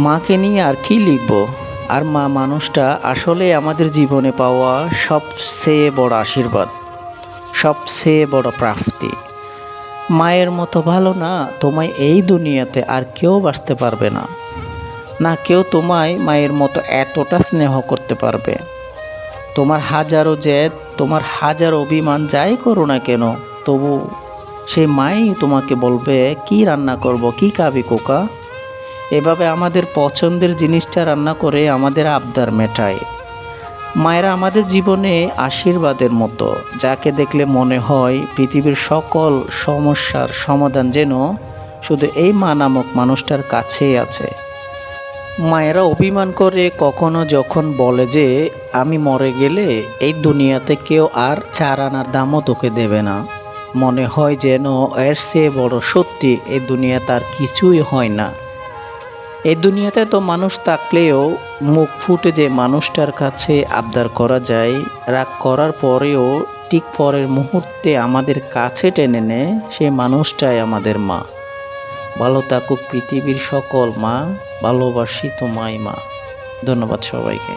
মাকে নিয়ে আর কি লিখব? আর মা মানুষটা আসলে আমাদের জীবনে পাওয়া সবচেয়ে বড় আশীর্বাদ, সবচেয়ে বড় প্রাপ্তি। মায়ের মতো ভালো না তোমায় এই দুনিয়াতে আর কেউ বাঁচতে পারবে না। না কেউ তোমায় মায়ের মতো এতটা স্নেহ করতে পারবে। তোমার হাজারো জেদ, তোমার হাজার অভিমান যাই করো না কেন, তবু সেই মাই তোমাকে বলবে, কি রান্না করব, কি খাবি খোকা? এভাবে আমাদের পছন্দের জিনিসটা রান্না করে আমাদের আবদার মেটায়। মায়েরা আমাদের জীবনে আশীর্বাদের মতো, যাকে দেখলে মনে হয় পৃথিবীর সকল সমস্যার সমাধান যেন শুধু এই মা নামক মানুষটার কাছেই আছে। মায়েরা অভিমান করে কখনো যখন বলে যে আমি মরে গেলে এই দুনিয়াতে কেউ আর ৪ আনার দামও তোকে দেবে না, মনে হয় যেন এর চেয়ে বড় সত্যি এই দুনিয়া তার কিছুই হয় না। এই দুনিয়াতে তো মানুষ থাকলেও মুখ ফুটে যে মানুষটার কাছে আবদার করা যায়, রাগ করার পরেও ঠিক পরের মুহূর্তে আমাদের কাছে টেনে নেয়, সেই মানুষটাই আমাদের মা। ভালো থাকুক পৃথিবীর সকল মা, ভালোবাসি তোমায় মা। ধন্যবাদ সবাইকে।